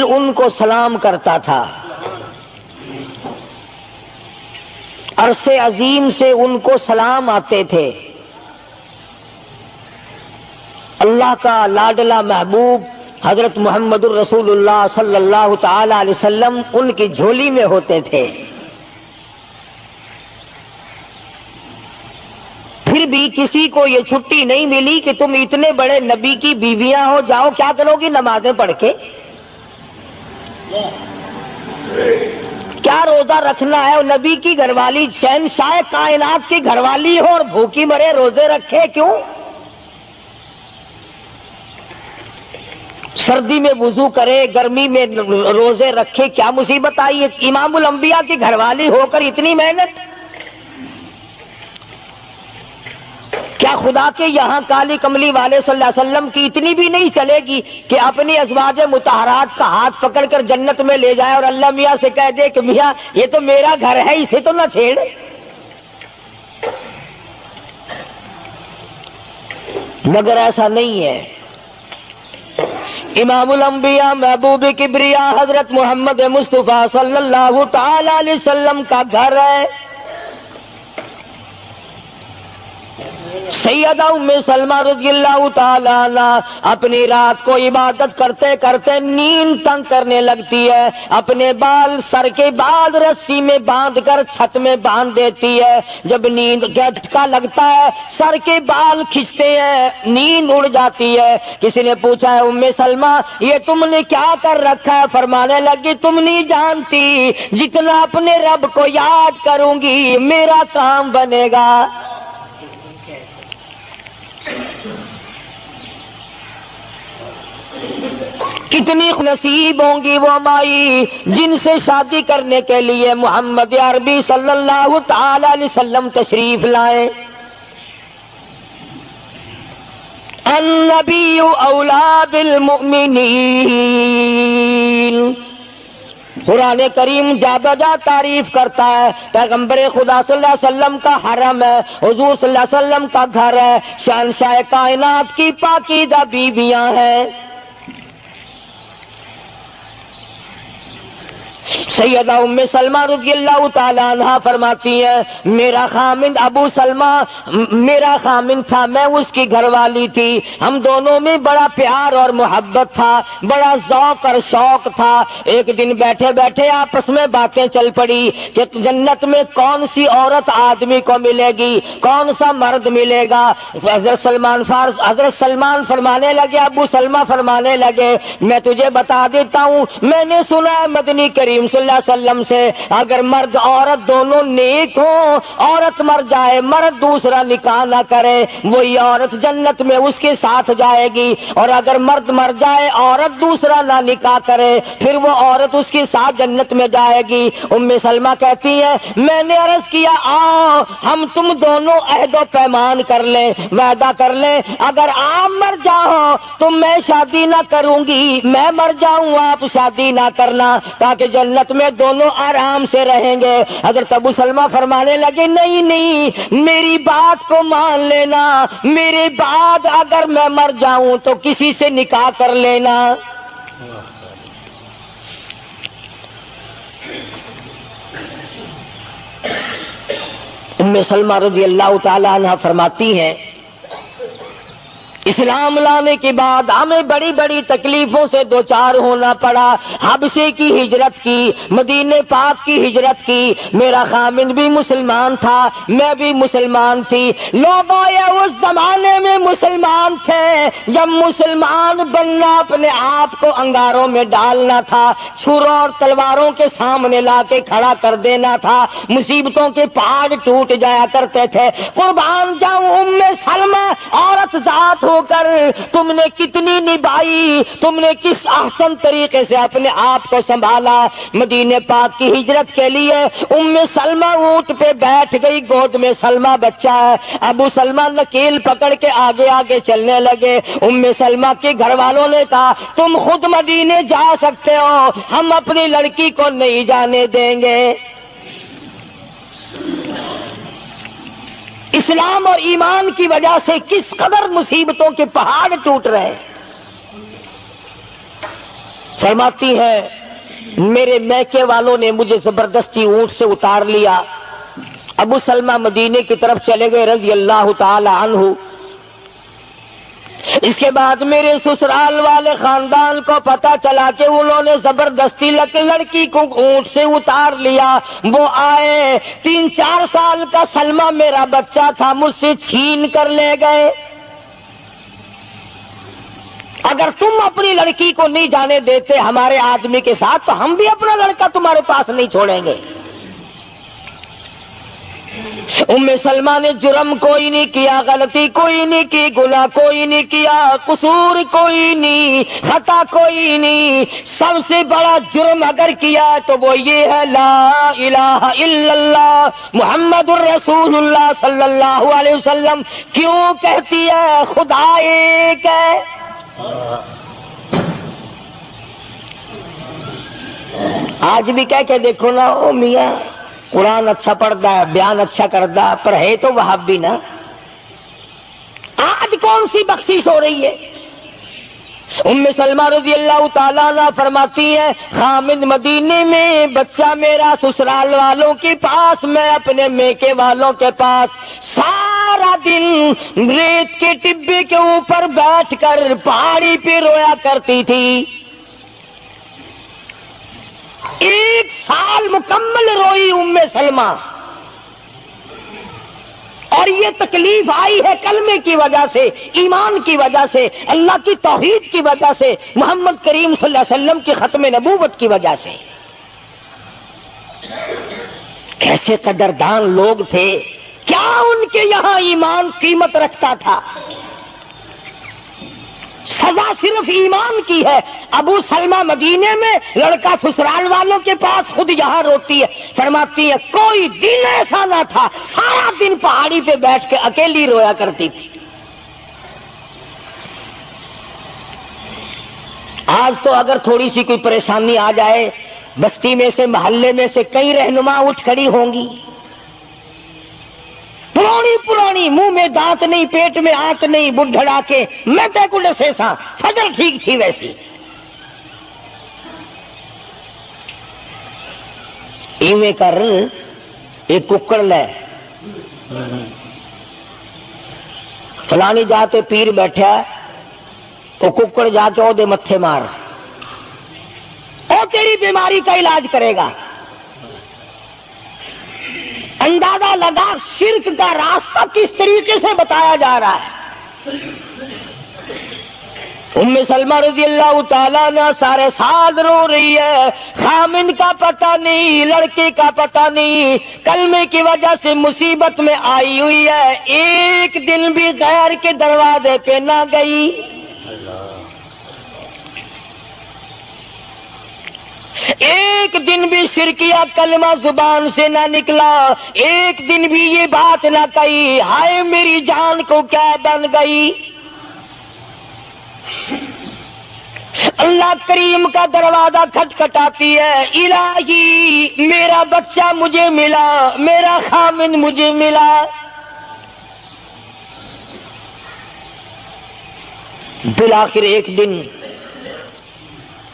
ان کو سلام کرتا تھا، عرش عظیم سے ان کو سلام آتے تھے۔ اللہ کا لاڈلا محبوب حضرت محمد الرسول اللہ صلی اللہ تعالی علیہ وسلم ان کی جھولی میں ہوتے تھے۔ پھر بھی کسی کو یہ چھٹی نہیں ملی کہ تم اتنے بڑے نبی کی بیویاں ہو، جاؤ کیا کرو گی نمازیں پڑھ کے؟ کیا روزہ رکھنا ہے؟ نبی کی گھر والی شہنشاہ کائنات کی گھر والی ہو اور بھوکی مرے، روزے رکھے کیوں؟ سردی میں وضو کرے، گرمی میں روزے رکھے، کیا مصیبت آئی ہے؟ امام الانبیاء کی گھر والی ہو کر اتنی محنت؟ کیا خدا کے یہاں کالی کملی والے صلی اللہ علیہ وسلم کی اتنی بھی نہیں چلے گی کہ اپنی ازواج مطہرات کا ہاتھ پکڑ کر جنت میں لے جائے اور اللہ میاں سے کہہ دے کہ میاں یہ تو میرا گھر ہے، اسے تو نہ چھیڑ؟ مگر ایسا نہیں ہے۔ امام الانبیاء محبوب کبریا حضرت محمد مصطفیٰ صلی اللہ تعالی علیہ وسلم کا گھر ہے۔ سیدہ ام سلمہ رضی اللہ تعالی عنہ اپنی رات کو عبادت کرتے کرتے نیند تنگ کرنے لگتی ہے، اپنے بال سر کے بال رسی میں باندھ کر چھت میں باندھ دیتی ہے۔ جب نیند جھٹکا لگتا ہے سر کے بال کھنچتے ہیں، نیند اڑ جاتی ہے۔ کسی نے پوچھا ہے ام سلمہ یہ تم نے کیا کر رکھا ہے؟ فرمانے لگی تم نہیں جانتی، جتنا اپنے رب کو یاد کروں گی میرا کام بنے گا۔ کتنی نصیب ہوں گی وہ مائی جن سے شادی کرنے کے لیے محمد عربی صلی اللہ تعالی علیہ وسلم تشریف لائے۔ النبی اولا بالمؤمنین، قرآن کریم جا بجا تعریف کرتا ہے، پیغمبر خدا صلی اللہ علیہ وسلم کا حرم ہے، حضور صلی اللہ علیہ وسلم کا گھر ہے، شہنشاہ کائنات کی پاکیزہ بیویاں ہیں۔ سیدہ ام سلمہ رضی اللہ تعالی عنہ فرماتی ہیں میرا خامند ابو سلمہ میرا خامند تھا، میں اس کی گھر والی تھی، ہم دونوں میں بڑا پیار اور محبت تھا، بڑا ذوق اور شوق تھا۔ ایک دن بیٹھے بیٹھے آپس میں باتیں چل پڑی کہ جنت میں کون سی عورت آدمی کو ملے گی، کون سا مرد ملے گا۔ حضرت سلمان فرمانے لگے، ابو سلمہ فرمانے لگے میں تجھے بتا دیتا ہوں، میں نے سنا ہے مدنی کریم صلی اللہ علیہ وسلم سے اگر مرد عورت دونوں نیک ہوں، عورت مر جائے مرد دوسرا نکاح نہ کرے، وہی عورت جنت میں اس کے ساتھ جائے گی، اور اگر مرد مر جائے عورت دوسرا نہ نکاح کرے پھر وہ عورت اس کے ساتھ جنت میں جائے گی۔ ام سلمہ کہتی ہے میں نے عرض کیا آؤ ہم تم دونوں عہد و پیمان کر لیں، وعدہ کر لیں، اگر آپ مر جاؤ تو میں شادی نہ کروں گی، میں مر جاؤں آپ شادی نہ کرنا، تاکہ جنت میں دونوں آرام سے رہیں گے۔ حضرت ابو سلمہ فرمانے لگے نہیں نہیں میری بات کو مان لینا، میرے بعد اگر میں مر جاؤں تو کسی سے نکاح کر لینا۔ ام سلمہ رضی اللہ تعالی عنہ فرماتی ہیں اسلام لانے کے بعد ہمیں بڑی بڑی تکلیفوں سے دوچار ہونا پڑا، حبشے کی ہجرت کی، مدینے پاک کی ہجرت کی، میرا خامند بھی مسلمان تھا، میں بھی مسلمان تھی، لوگ اس زمانے میں مسلمان تھے جب مسلمان بننا اپنے آپ کو انگاروں میں ڈالنا تھا، چھروں اور تلواروں کے سامنے لا کے کھڑا کر دینا تھا، مصیبتوں کے پہاڑ ٹوٹ جایا کرتے تھے۔ قربان جاؤں ام سلمہ عورت ذات ہو کر تم نے کتنی نبھائی، تم نے کس احسن طریقے سے اپنے آپ کو سنبھالا۔ مدینے پاک کی ہجرت کے لیے ام سلمہ اونٹ پہ بیٹھ گئی، گود میں سلمہ بچہ ہے، ابو سلمہ نکیل پکڑ کے آگے آگے چلنے لگے۔ ام سلمہ کے گھر والوں نے کہا تم خود مدینے جا سکتے ہو، ہم اپنی لڑکی کو نہیں جانے دیں گے۔ اسلام اور ایمان کی وجہ سے کس قدر مصیبتوں کے پہاڑ ٹوٹ رہے۔ فرماتی ہیں میرے میکے والوں نے مجھے زبردستی اونٹ سے اتار لیا. ابو سلمہ مدینے کی طرف چلے گئے رضی اللہ تعالی عنہ. اس کے بعد میرے سسرال والے خاندان کو پتا چلا کہ انہوں نے زبردستی لڑکی کو اونٹ سے اتار لیا. وہ آئے 3-4 سال کا سلمہ میرا بچہ تھا مجھ سے چھین کر لے گئے. اگر تم اپنی لڑکی کو نہیں جانے دیتے ہمارے آدمی کے ساتھ تو ہم بھی اپنا لڑکا تمہارے پاس نہیں چھوڑیں گے. ام سلمہ نے جرم کوئی نہیں کیا، غلطی کوئی نہیں کی، گناہ کوئی نہیں کیا، قصور کوئی نہیں، خطا کوئی نہیں. سب سے بڑا جرم اگر کیا تو وہ یہ ہے لا الہ الا اللہ محمد الرسول اللہ صلی اللہ علیہ وسلم. کیوں کہتی ہے خدا ایک ہے؟ آج بھی کہہ کے دیکھو نا، او میاں قرآن اچھا پڑھتا ہے، بیان اچھا کرتا ہے، پر ہے تو وہابی نا. آج کون سی بخشش ہو رہی ہے؟ ام سلمہ رضی اللہ تعالیٰ عنہ فرماتی ہیں خامد مدینے میں، بچہ میرا سسرال والوں کے پاس، میں اپنے میکے والوں کے پاس. سارا دن ریت کے ٹبے کے اوپر بیٹھ کر پہاڑی پہ رویا کرتی تھی. 1 سال مکمل روئی ام سلمہ. اور یہ تکلیف آئی ہے کلمے کی وجہ سے، ایمان کی وجہ سے، اللہ کی توحید کی وجہ سے، محمد کریم صلی اللہ علیہ وسلم کی ختم نبوت کی وجہ سے. کیسے قدردان لوگ تھے، کیا ان کے یہاں ایمان قیمت رکھتا تھا؟ سزا صرف ایمان کی ہے. ابو سلمہ مدینے میں، لڑکا سسرال والوں کے پاس، خود یہاں روتی ہے. فرماتی ہے کوئی دن ایسا نہ تھا سارا دن پہاڑی پہ بیٹھ کے اکیلی رویا کرتی تھی. آج تو اگر تھوڑی سی کوئی پریشانی آ جائے، بستی میں سے، محلے میں سے کئی رہنما اٹھ کھڑی ہوں گی، پرانی منہ میں دانت نہیں، پیٹ میں آنت نہیں، بڈھڑا کے میں تے کو ڈسے سا فجر ٹھیک تھی ویسی. ایویں کر ایک ککڑ لے، فلانی جاتے پیر بیٹھا تو ککڑ جا کے دے متھے مار، او تیری بیماری کا علاج کرے گا. اندازہ لگا شرک کا راستہ کس طریقے سے بتایا جا رہا ہے. ام سلمہ رضی اللہ تعالیٰ عنہ سارے سال رو رہی ہے. خامن کا پتہ نہیں، لڑکے کا پتہ نہیں، کلمے کی وجہ سے مصیبت میں آئی ہوئی ہے. ایک دن بھی غیر کے دروازے پہ نہ گئی. ایک دن بھی شرکیہ کلمہ زبان سے نہ نکلا. ایک دن بھی یہ بات نہ کہی ہائے میری جان کو کیا بن گئی. اللہ کریم کا دروازہ کھٹکھٹاتی ہے، الہی میرا بچہ مجھے ملا، میرا خامن مجھے ملا. بالآخر ایک دن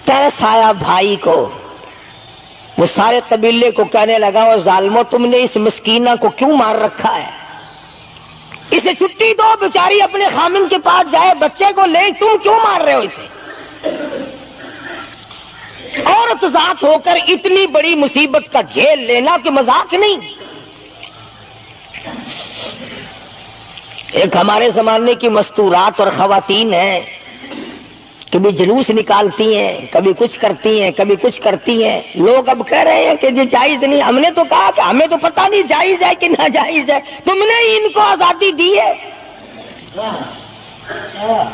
ترس آیا بھائی کو. وہ سارے قبیلے کو کہنے لگا اور ظالمو تم نے اس مسکینہ کو کیوں مار رکھا ہے؟ اسے چھٹی دو، بیچاری اپنے خامن کے پاس جائے، بچے کو لے، تم کیوں مار رہے ہو اسے؟ عورت ذات ہو کر اتنی بڑی مصیبت کا جھیل لینا کہ مذاق نہیں. ایک ہمارے زمانے کی مستورات اور خواتین ہیں، کبھی جلوس نکالتی ہیں، کبھی کچھ کرتی ہیں، کبھی کچھ کرتی ہیں. لوگ اب کہہ رہے ہیں کہ یہ جائز نہیں. ہم نے تو کہا کہ ہمیں تو پتہ نہیں جائز ہے کہ ناجائز ہے. تم نے ان کو آزادی دی ہے،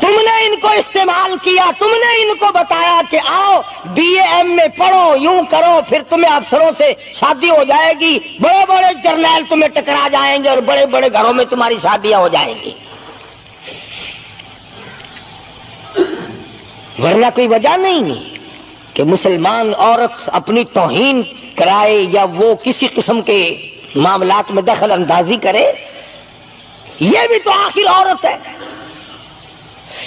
تم نے ان کو استعمال کیا، تم نے ان کو بتایا کہ آؤ BA میں پڑھو، یوں کرو، پھر تمہیں افسروں سے شادی ہو جائے گی، بڑے بڑے جرنیل تمہیں ٹکرا جائیں گے اور بڑے بڑے گھروں میں تمہاری شادیاں ہو جائیں گی. ورنہ کوئی وجہ نہیں کہ مسلمان عورت اپنی توہین کرائے یا وہ کسی قسم کے معاملات میں دخل اندازی کرے. یہ بھی تو آخر عورت ہے.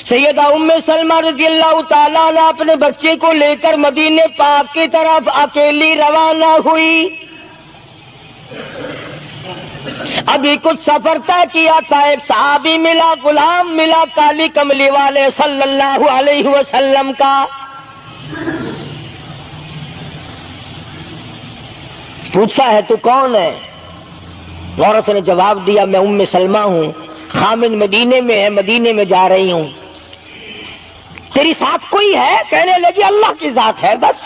سیدہ ام سلمہ رضی اللہ تعالیٰ عنہ اپنے بچے کو لے کر مدینے پاک کی طرف اکیلی روانہ ہوئی. ابھی کچھ سفر طے کیا تھا، ایک صحابی ملا، غلام ملا کالی کملی والے صلی اللہ علیہ وسلم کا. پوچھا ہے تو کون ہے؟ عورت نے جواب دیا میں ام سلمہ ہوں، خامن مدینے میں ہے، مدینے میں جا رہی ہوں. تیری ساتھ کوئی ہے؟ کہنے لگی اللہ کی ذات ہے بس.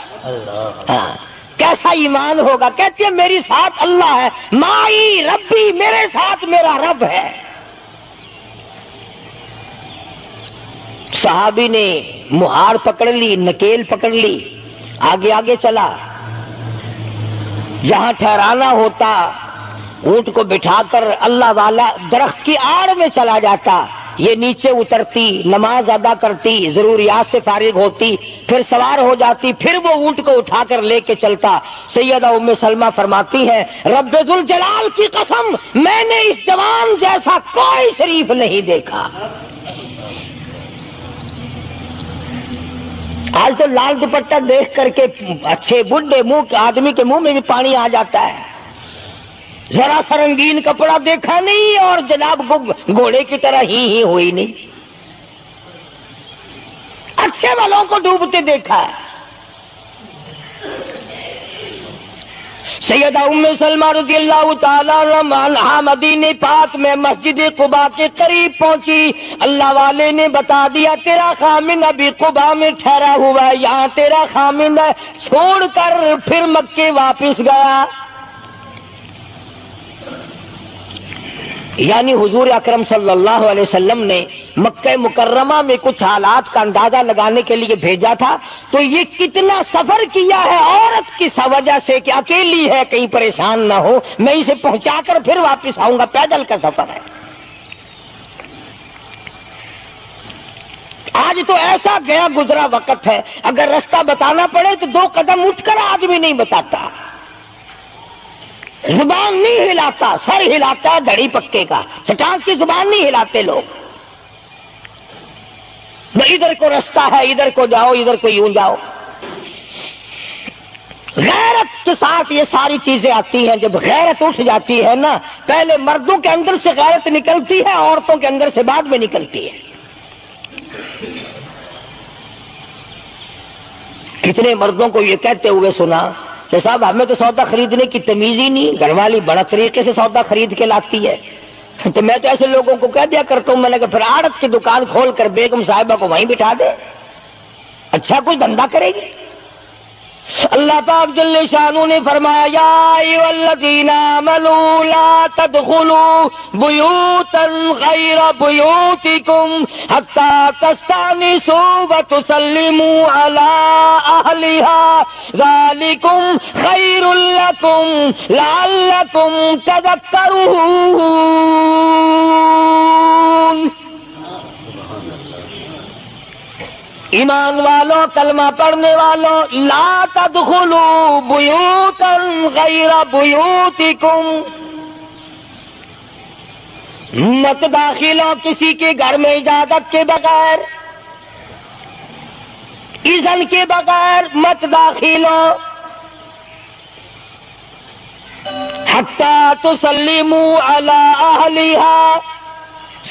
ہاں کیسا ایمان ہوگا؟ کہتی ہے میری ساتھ اللہ ہے، مائی ربی، میرے ساتھ میرا رب ہے. صحابی نے مہار پکڑ لی، نکیل پکڑ لی، آگے آگے چلا. جہاں ٹھہرانا ہوتا اونٹ کو بٹھا کر اللہ والا درخت کی آڑ میں چلا جاتا، یہ نیچے اترتی، نماز ادا کرتی، ضروریات سے فارغ ہوتی، پھر سوار ہو جاتی، پھر وہ اونٹ کو اٹھا کر لے کے چلتا. سیدہ ام سلمہ فرماتی ہے رب ذوالجلال کی قسم میں نے اس جوان جیسا کوئی شریف نہیں دیکھا. آج تو لال دوپٹہ دیکھ کر کے اچھے بڈھے منہ آدمی کے منہ میں بھی پانی آ جاتا ہے. ذرا سا رنگین کپڑا دیکھا نہیں اور جناب گھوڑے کی طرح ہی ہوئی نہیں. اچھے والوں کو ڈوبتے دیکھا ہے. سیدہ ام سلمہ رضی اللہ تعالیٰ عنہا مدینے پاک میں مسجد قباء کے قریب پہنچی. اللہ والے نے بتا دیا تیرا خامن ابھی قباء میں ٹھہرا ہوا ہے، یہاں تیرا خامن ہے. چھوڑ کر پھر مکے واپس گیا. یعنی حضور اکرم صلی اللہ علیہ وسلم نے مکہ مکرمہ میں کچھ حالات کا اندازہ لگانے کے لیے بھیجا تھا. تو یہ کتنا سفر کیا ہے عورت کی وجہ سے کہ اکیلی ہے، کہیں پریشان نہ ہو، میں اسے پہنچا کر پھر واپس آؤں گا. پیدل کا سفر ہے. آج تو ایسا گیا گزرا وقت ہے، اگر رستہ بتانا پڑے تو 2 قدم اٹھ کر آدمی نہیں بتاتا، زبان نہیں ہلاتا، سر ہلاتا ہے دھڑی پکے کا، چٹان کی زبان نہیں ہلاتے لوگ. ادھر کو رستہ ہے، ادھر کو جاؤ، ادھر کو یوں جاؤ. غیرت کے ساتھ یہ ساری چیزیں آتی ہیں. جب غیرت اٹھ جاتی ہے نا، پہلے مردوں کے اندر سے غیرت نکلتی ہے، عورتوں کے اندر سے بعد میں نکلتی ہے. کتنے مردوں کو یہ کہتے ہوئے سنا کہ صاحب ہمیں تو سودا خریدنے کی تمیز ہی نہیں، گھر والی بڑا طریقے سے سودا خرید کے لاتی ہے. تو میں تو ایسے لوگوں کو کہہ دیا کرتا ہوں، میں نے کہا پھر آڑت کی دکان کھول کر بیگم صاحبہ کو وہیں بٹھا دے، اچھا کچھ دھندا کرے گی. اللہ پاک جل شانہ نے فرمایا یا ایھا الذین آمنوا لا تدخلوا بیوتا غیر بیوتکم حتی تستأنسوا وتسلموا علی اہلہا ذالکم خیر لکم لعلکم تذکرون. ایمان والوں، کلمہ پڑھنے والوں، لا تدخلوا بیوتا غیر بیوتکم، مت داخل ہو کسی کے گھر میں اجازت کے بغیر، اذن کے بغیر مت داخل ہو. حتی تسلموا علی اہلہا،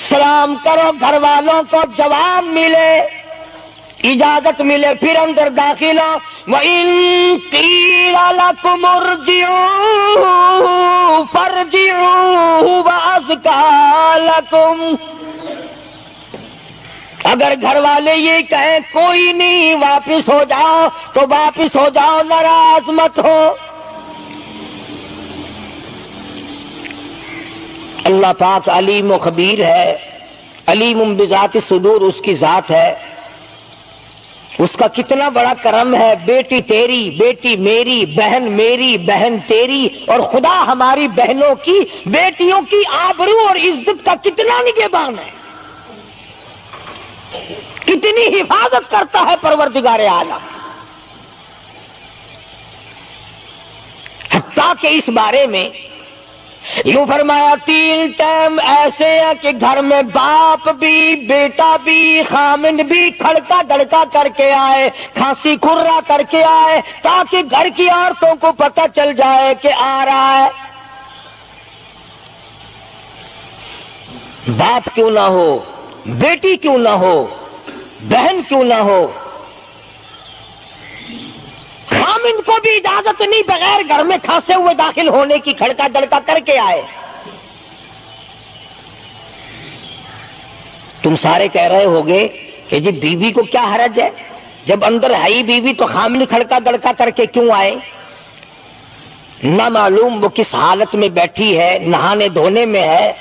سلام کرو گھر والوں کو، جواب ملے، اجازت ملے، پھر اندر داخل ہو. وَإِن قِيلَ لَكُمُ ارْجِعُوا فَارْجِعُوا هُوَ أَزْكَىٰ لَكُمْ. اگر گھر والے یہ کہیں کوئی نہیں واپس ہو جاؤ تو واپس ہو جاؤ، ناراض مت ہو. اللہ پاک علیم و خبیر ہے، علیم بذات الصدور اس کی ذات ہے. اس کا کتنا بڑا کرم ہے. بیٹی تیری، بیٹی میری، بہن میری، بہن تیری، اور خدا ہماری بہنوں کی، بیٹیوں کی آبرو اور عزت کا کتنا نگہبان ہے، کتنی حفاظت کرتا ہے پروردگار عالم. حتیٰ کہ اس بارے میں یوں فرمایا 3 ٹائم ایسے ہیں کہ گھر میں باپ بھی بیٹا بھی خامن بھی کھڑکا دڑکا کر کے آئے، کھانسی کھرا کر کے آئے، تاکہ گھر کی عورتوں کو پتہ چل جائے کہ آ رہا ہے۔ باپ کیوں نہ ہو، بیٹی کیوں نہ ہو، بہن کیوں نہ ہو، خامن کو بھی اجازت نہیں بغیر گھر میں کھانسے ہوئے داخل ہونے کی، کھڑکا دڑکا کر کے آئے۔ تم سارے کہہ رہے ہوگے کہ جی بیوی کو کیا حرج ہے، جب اندر ہے ہی بیوی تو خامن کھڑکا دڑکا کر کے کیوں آئے؟ نہ معلوم وہ کس حالت میں بیٹھی ہے، نہانے دھونے میں ہے۔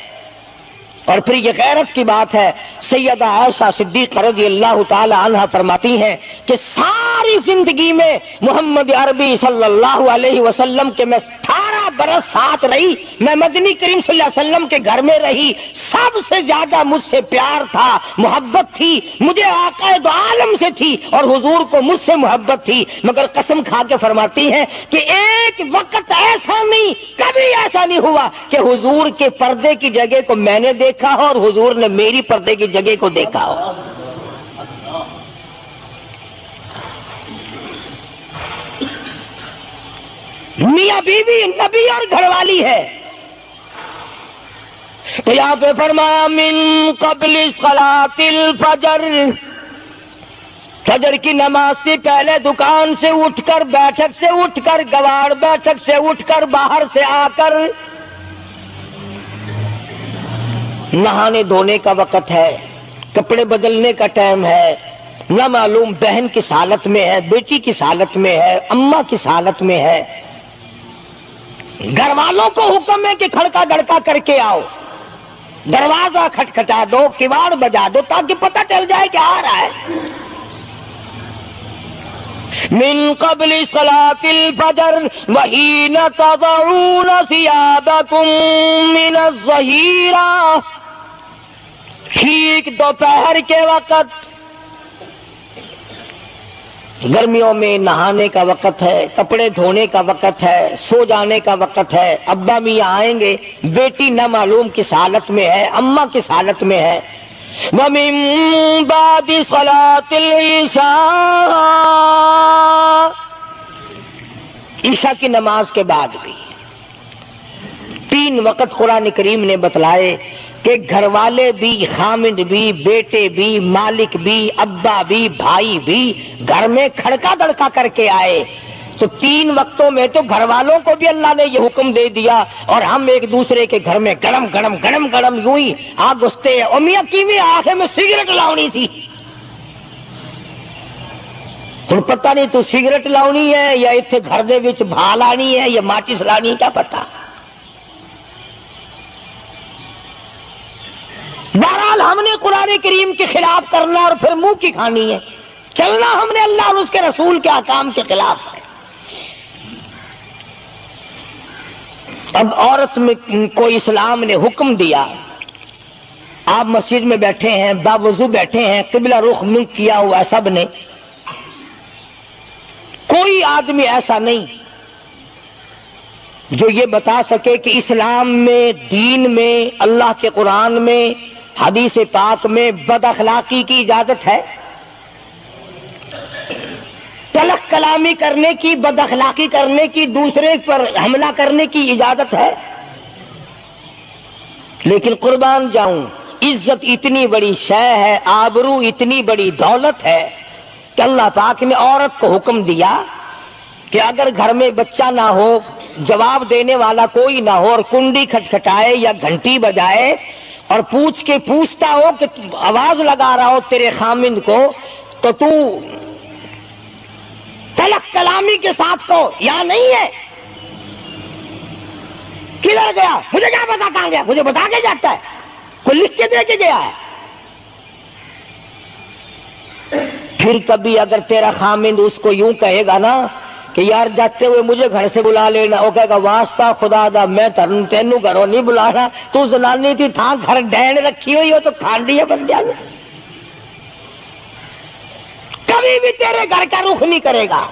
اور پھر یہ غیرت کی بات ہے، سیدہ عائشہ صدیقہ رضی اللہ تعالی عنہا فرماتی ہیں کہ ساری زندگی میں محمد عربی صلی اللہ علیہ وسلم کے میں 18 برس ساتھ رہی، میں مدنی کریم صلی اللہ علیہ وسلم کے گھر میں رہی، سب سے زیادہ مجھ سے پیار تھا، محبت تھی، مجھے آقا دو عالم سے تھی اور حضور کو مجھ سے محبت تھی، مگر قسم کھا کے فرماتی ہیں کہ ایک وقت ایسا نہیں، کبھی ایسا نہیں ہوا کہ حضور کے پردے کی جگہ کو میں نے دیکھا ہو اور حضور نے میری پردے کی جگہ کو دیکھا ہو۔ میاں بیوی نبی اور گھر والی ہے، تو یہاں پہ فرمایا من قبل صلاۃ الفجر، فجر کی نماز سے پہلے دکان سے اٹھ کر، بیٹھک سے اٹھ کر، گواڑ بیٹھک سے اٹھ کر، باہر سے آ کر نہانے دھونے کا وقت ہے، کپڑے بدلنے کا ٹائم ہے، نہ معلوم بہن کس حالت میں ہے، بیٹی کس حالت میں ہے، اماں کس حالت میں ہے۔ گھر والوں کو حکم ہے کہ کھڑکا دڑکا کر کے آؤ، دروازہ کھٹکھٹا دو، کواڑ بجا دو، تاکہ پتہ چل جائے کہ آ رہا ہے۔ من قبل صلاۃ الفجر وحین تضعون ثیابکم من الظہیرہ، ٹھیک دوپہر کے وقت، گرمیوں میں نہانے کا وقت ہے، کپڑے دھونے کا وقت ہے، سو جانے کا وقت ہے، ابا میاں آئیں گے، بیٹی نہ معلوم کس حالت میں ہے، اماں کس حالت میں ہے۔ وَمِن بَعْدِ صَلَاةِ الْعِشَاءِ، عشاء کی نماز کے بعد بھی 3 وقت قرآن کریم نے بتلائے کہ گھر والے بھی، خامد بھی، بیٹے بھی، مالک بھی، ابا بھی، بھائی بھی گھر میں کھڑکا دڑکا کر کے آئے۔ تو 3 وقتوں میں تو گھر والوں کو بھی اللہ نے یہ حکم دے دیا، اور ہم ایک دوسرے کے گھر میں گرم گرم گرم گرم یوں ہی آگ گھستے ہیں۔ میاں کیویں آنکھیں میں سگریٹ لاؤنی تھی، ہن پتہ نہیں تو سگریٹ لاؤنی ہے یا اتنے گھر دے وچ بھا لانی ہے یا ماچس لانی ہے، کیا پتہ۔ بہرحال ہم نے قرآن کریم کے خلاف کرنا اور پھر منہ کی کھانی ہے، چلنا ہم نے اللہ اور اس کے رسول کے احکام کے خلاف ہے۔ اب عورت میں کو اسلام نے حکم دیا، آپ مسجد میں بیٹھے ہیں، باوضو بیٹھے ہیں، قبلہ رخ منہ کیا ہوا ہے سب نے، کوئی آدمی ایسا نہیں جو یہ بتا سکے کہ اسلام میں، دین میں، اللہ کے قرآن میں، حدیث پاک میں بد اخلاقی کی اجازت ہے، تلخ کلامی کرنے کی، بد اخلاقی کرنے کی، دوسرے پر حملہ کرنے کی اجازت ہے۔ لیکن قربان جاؤں، عزت اتنی بڑی شے ہے، آبرو اتنی بڑی دولت ہے کہ اللہ پاک نے عورت کو حکم دیا کہ اگر گھر میں بچہ نہ ہو، جواب دینے والا کوئی نہ ہو، اور کنڈی کھٹکھٹائے یا گھنٹی بجائے اور پوچھ کے پوچھتا ہو کہ آواز لگا رہا ہو تیرے خامند کو، تو تو تلخ کلامی کے ساتھ کو یہاں نہیں ہے، کدھر گیا مجھے کیا پتا، کہاں گیا مجھے بتا کے جاتا ہے، کوئی لکھ کے دے کے گیا ہے۔ پھر کبھی اگر تیرا خامند اس کو یوں کہے گا نا کہ یار جاتے ہوئے مجھے گھر سے بلا لینا، وہ کہے گا واسطہ خدا دا میں تینوں گھروں نہیں بلانا، تو زنانی تھی تھا گھر ڈین رکھی ہوئی ہو تو کھانڈی ہے بن جانا، کبھی بھی تیرے گھر کا رخ نہیں کرے گا۔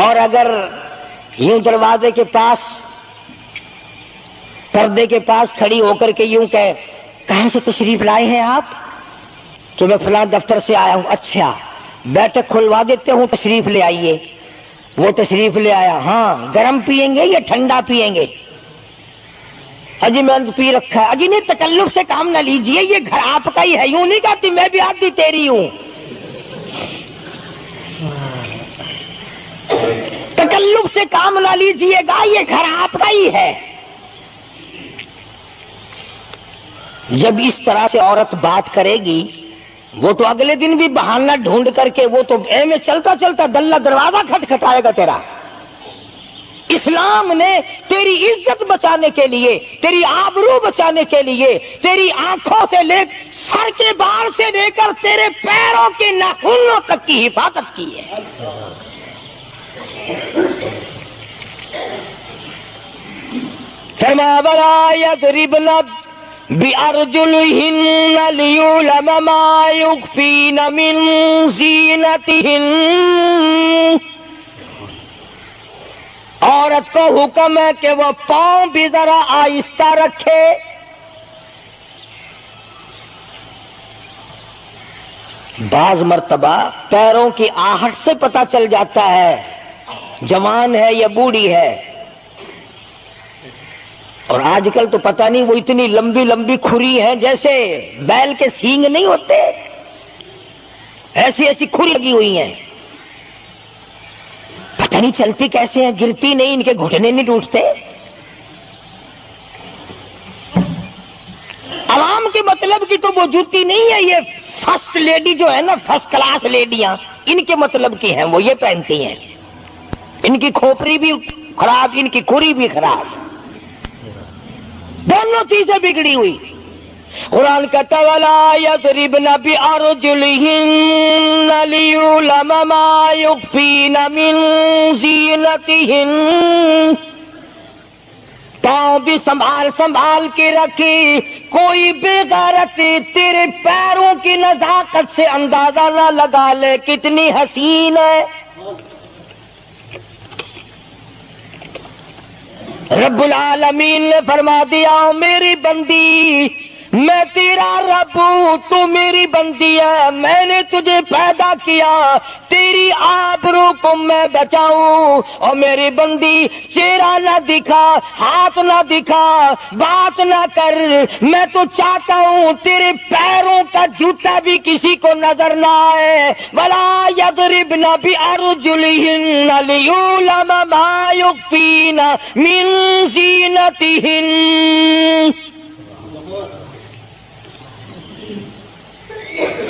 اور اگر یوں دروازے کے پاس پردے کے پاس کھڑی ہو کر کے یوں کہے کہاں سے تشریف لائے ہیں آپ؟ تو میں فلاں دفتر سے آیا ہوں. اچھا بیٹھک کھلوا دیتے ہوں, تشریف لے آئیے. وہ تشریف لے آیا, ہاں گرم پیئیں گے یا ٹھنڈا پیئیں گے؟ اجی میں پی رکھا ہے. اجی نہیں, تکلف سے کام نہ لیجئے, یہ گھر آپ کا ہی ہے. یوں نہیں کہتی میں بھی آدھی تیری ہوں. تکلف سے کام نہ لیجئے گا, یہ گھر آپ کا ہی ہے. جب اس طرح سے عورت بات کرے گی, وہ تو اگلے دن بھی بہانہ ڈھونڈ کر کے وہ تو میں چلتا چلتا دلہ دروازہ کھٹکھٹائے گا تیرا. اسلام نے تیری عزت بچانے کے لیے, تیری آبرو بچانے کے لیے, تیری آنکھوں سے لے سر کے بال سے لے کر تیرے پیروں کے ناخنوں تک کی حفاظت کی ہے. فرمایا وَلَا يَضْرِبْنَ بِأَرْجُلِهِنَّ لِيُعْلَمَ مَا يُخْفِينَ مِنْ زِينَتِهِنَّ. عورت کو حکم ہے کہ وہ پاؤں بھی ذرا آہستہ رکھے. بعض مرتبہ پیروں کی آہٹ سے پتہ چل جاتا ہے جوان ہے یا بوڑھی ہے. اور آج کل تو پتہ نہیں, وہ اتنی لمبی لمبی کھری ہیں جیسے بیل کے سینگ نہیں ہوتے, ایسی ایسی کھری لگی ہوئی ہیں. پتہ نہیں چلتی کیسے ہیں, گرتی نہیں, ان کے گھٹنے نہیں ٹوٹتے. عوام کے مطلب کی تو وہ جوتی نہیں ہے. یہ فرسٹ لیڈی جو ہے نا, فرسٹ کلاس لیڈیاں, ان کے مطلب کی ہیں, وہ یہ پہنتی ہیں. ان کی کھوپڑی بھی خراب, ان کی کھری بھی خراب, دونوں چیزیں بگڑی ہوئی. قرآن کہتا وَلَا يَضْرِبْنَ بِأَرْجُلِهِنَّ لِيُعْلَمَ مَا يُخْفِينَ مِنْ زِينَتِهِنَّ. پاؤں بھی سنبھال سنبھال کے رکھی, کوئی بے غیرت تیرے پیروں کی نزاکت سے اندازہ نہ لگا لے کتنی حسین ہے. رب العالمین نے فرما دیا میری بندی, میں تیرا رب ہوں, تو میری بندی ہے, میں نے تجھے پیدا کیا, تیری آبرو کو میں بچاؤں. اور میری بندی چہرہ نہ دکھا, ہاتھ نہ دکھا, بات نہ کر. میں تو چاہتا ہوں تیرے پیروں کا جوتا بھی کسی کو نظر نہ آئے. وَلَا يَضْرِبْنَ بِأَرْجُلِهِنَّ لِيُعْلَمَ مَا يُخْفِينَ مِنْ زِينَتِهِنَّ.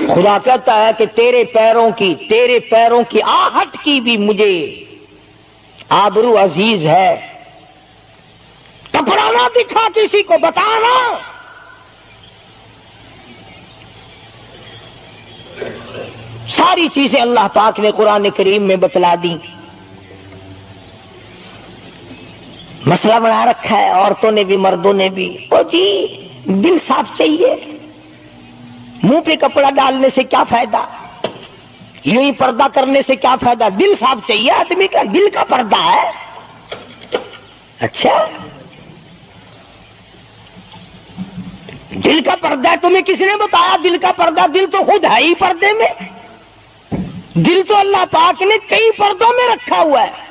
خدا کہتا ہے کہ تیرے پیروں کی آہٹ کی بھی مجھے آبرو عزیز ہے. کپڑا نہ دکھا کسی کو, بتانا. ساری چیزیں اللہ پاک نے قرآن کریم میں بتلا دی. مسئلہ بنا رکھا ہے عورتوں نے بھی مردوں نے بھی. او جی دل صاف چاہیے, منہ پہ کپڑا ڈالنے سے کیا فائدہ, یوں ہی پردہ کرنے سے کیا فائدہ. دل صاف چاہیے آدمی کا, دل کا پردہ ہے. اچھا دل کا پردہ ہے, تمہیں کس نے بتایا دل کا پردہ؟ دل تو خود ہے ہی پردے میں. دل تو اللہ پاک نے کئی پردوں میں رکھا ہوا ہے,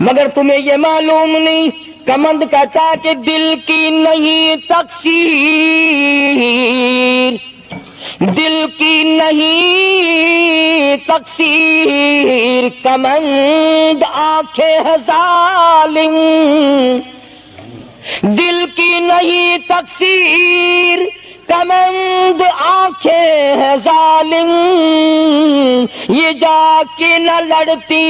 مگر تمہیں یہ معلوم نہیں. کمند کہتا ہے کہ دل کی نہیں تقصیر, دل کی نہیں تقصیر, کمند آنکھیں ہے ظالم. دل کی نہیں تقصیر, کمند آنکھیں ہے ظالم. یہ جا کے نہ لڑتی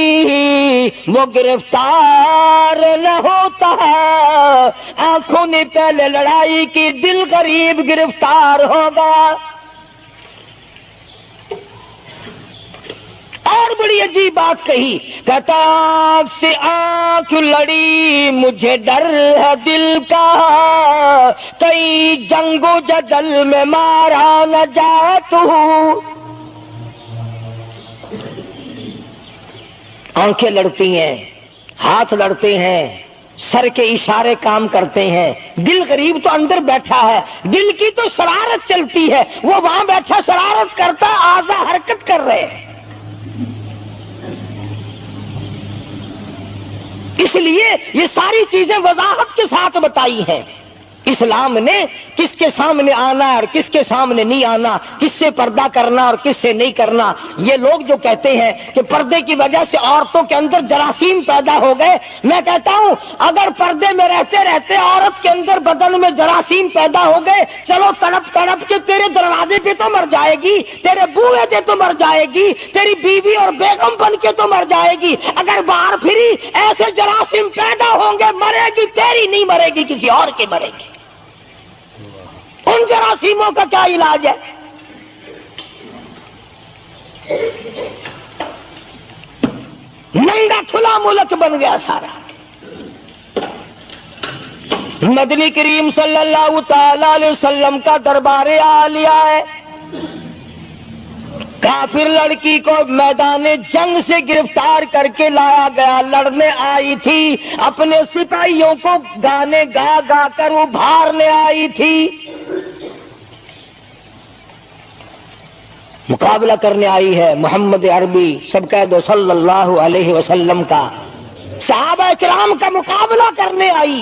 وہ گرفتار نہ ہوتا. آنکھوں نے پہلے لڑائی کی, دل غریب گرفتار ہوگا. اور بڑی عجیب بات کہی, کہتا آنکھ سے آنکھ لڑی مجھے ڈر ہے دل کا, کئی جنگ و جدل میں مارا نہ جائے تو. آنکھیں لڑتی ہیں، ہاتھ لڑتے ہیں، سر کے اشارے کام کرتے ہیں، دل غریب تو اندر بیٹھا ہے، دل کی تو شرارت چلتی ہے، وہ وہاں بیٹھا شرارت کرتا، اعضاء حرکت کر رہے ہیں۔ اس لیے یہ ساری چیزیں وضاحت کے ساتھ بتائی ہیں۔ اسلام نے کس کے سامنے آنا اور کس کے سامنے نہیں آنا، کس سے پردہ کرنا اور کس سے نہیں کرنا۔ یہ لوگ جو کہتے ہیں کہ پردے کی وجہ سے عورتوں کے اندر جراثیم پیدا ہو گئے، میں کہتا ہوں اگر پردے میں رہتے رہتے عورت کے اندر بدن میں جراثیم پیدا ہو گئے، چلو تڑپ تڑپ کے تیرے دروازے پہ تو مر جائے گی، تیرے بوئے پہ تو مر جائے گی، تیری بیوی اور بیگم بن کے تو مر جائے گی۔ اگر باہر پھری ایسے جراثیم پیدا ہوں گے، مرے گی تیری نہیں مرے گی، کسی اور کی مرے گی۔ ان جراثیموں کا کیا علاج ہے؟ ننگا کھلا ملک بن گیا سارا۔ مدنی کریم صلی اللہ تعالی علیہ وسلم کا دربار عالیہ ہے۔ کافر لڑکی کو میدان جنگ سے گرفتار کر کے لایا گیا، لڑنے آئی تھی، اپنے سپاہیوں کو گانے گا گا کر ابھارنے آئی تھی، مقابلہ کرنے آئی ہے محمد عربی، سب کہہ دو صلی اللہ علیہ وسلم کا، صحابہ کرام کا مقابلہ کرنے آئی۔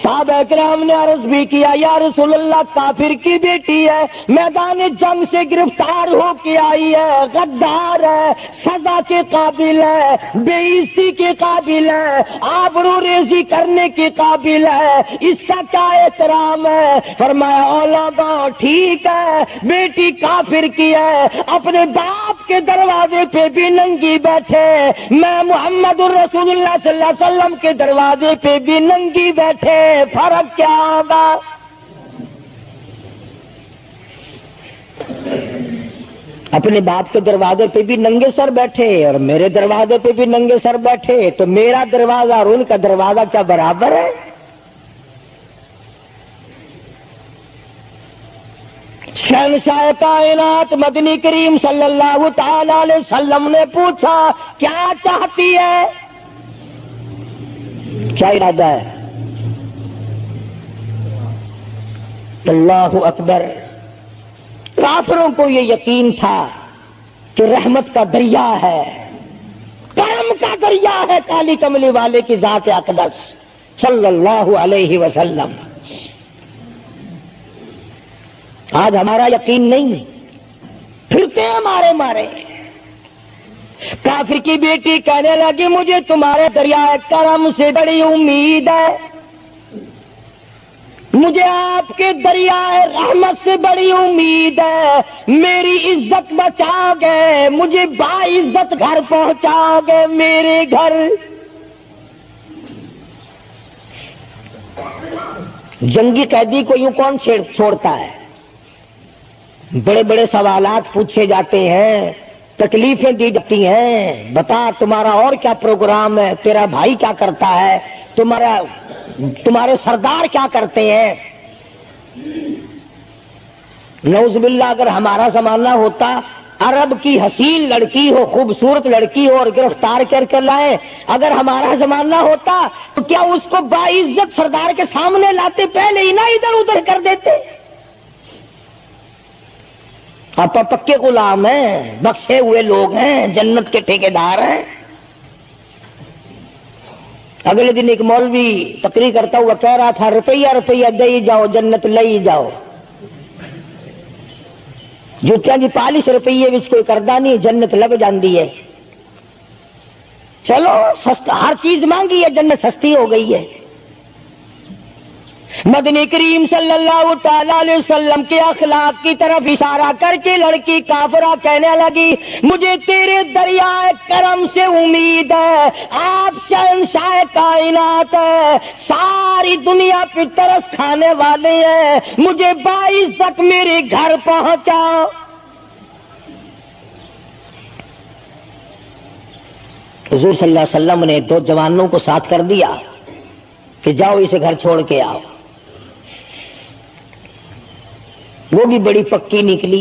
صحابہ کرام نے عرض بھی کیا، یا رسول اللہ کافر کی بیٹی ہے، میدان جنگ سے گرفتار ہو کے آئی ہے، غدار ہے، سزا کے قابل ہے، بے عزتی کے قابل ہے، آبرو ریزی کرنے کے قابل ہے، اس کا کیا احترام ہے؟ فرمایا اولادا ٹھیک ہے، بیٹی کافر کی ہے، اپنے باپ کے دروازے پہ بھی ننگی بیٹھے، میں محمد الرسول اللہ صلی اللہ علیہ وسلم کے دروازے پہ بھی ننگی بیٹھے، فرق کیا ہوگا؟ اپنے باپ کے دروازے پہ بھی ننگے سر بیٹھے اور میرے دروازے پہ بھی ننگے سر بیٹھے، تو میرا دروازہ اور ان کا دروازہ کیا برابر ہے؟ شہنشاہ کائنات مدنی کریم صلی اللہ تعالی علیہ وسلم نے پوچھا کیا چاہتی ہے، کیا ارادہ ہے؟ اللہ اکبر۔ کافروں کو یہ یقین تھا کہ رحمت کا دریا ہے، کرم کا دریا ہے کالی کملی والے کی ذات اقدس صلی اللہ علیہ وسلم۔ آج ہمارا یقین نہیں، پھرتے ہیں مارے مارے۔ کافر کی بیٹی کہنے لگی مجھے تمہارے دریائے کرم سے بڑی امید ہے، مجھے آپ کے دریائے رحمت سے بڑی امید ہے، میری عزت بچا گے، مجھے باعزت گھر پہنچا گے، میرے گھر۔ جنگی قیدی کو یوں کون چھوڑتا ہے؟ بڑے بڑے سوالات پوچھے جاتے ہیں، تکلیفیں دی جاتی ہیں، بتا تمہارا اور کیا پروگرام ہے، تیرا بھائی کیا کرتا ہے، تمہارے سردار کیا کرتے ہیں۔ نعوذ باللہ اگر ہمارا زمانہ ہوتا، عرب کی حسین لڑکی ہو، خوبصورت لڑکی ہو اور گرفتار کر کے لائے، اگر ہمارا زمانہ ہوتا تو کیا اس کو باعزت سردار کے سامنے لاتے، پہلے ہی نہ ادھر ادھر کر دیتے؟ آپ پکے غلام ہیں، بخشے ہوئے لوگ ہیں، جنت کے ٹھیکیدار ہیں۔ اگلے دن ایک مولوی تقریر کرتا ہوا کہہ رہا تھا روپیہ روپیہ دے جاؤ جنت لے جاؤ، جوتیاں جی پالش روپیے وچ کوئی کردہ نہیں، جنت لگ جاندی ہے۔ چلو سستا، ہر چیز مانگی ہے، جنت سستی ہو گئی ہے۔ مدنی کریم صلی اللہ تعالی علیہ وسلم کے اخلاق کی طرف اشارہ کر کے لڑکی کافرہ کہنے لگی مجھے تیرے دریائے کرم سے امید ہے، آپ شہنشاہ کائنات ہے، ساری دنیا پہ ترس کھانے والے ہیں، مجھے باعزت میرے گھر پہنچا۔ حضور صلی اللہ علیہ وسلم نے دو جوانوں کو ساتھ کر دیا کہ جاؤ اسے گھر چھوڑ کے آؤ۔ وہ بھی بڑی پکی نکلی،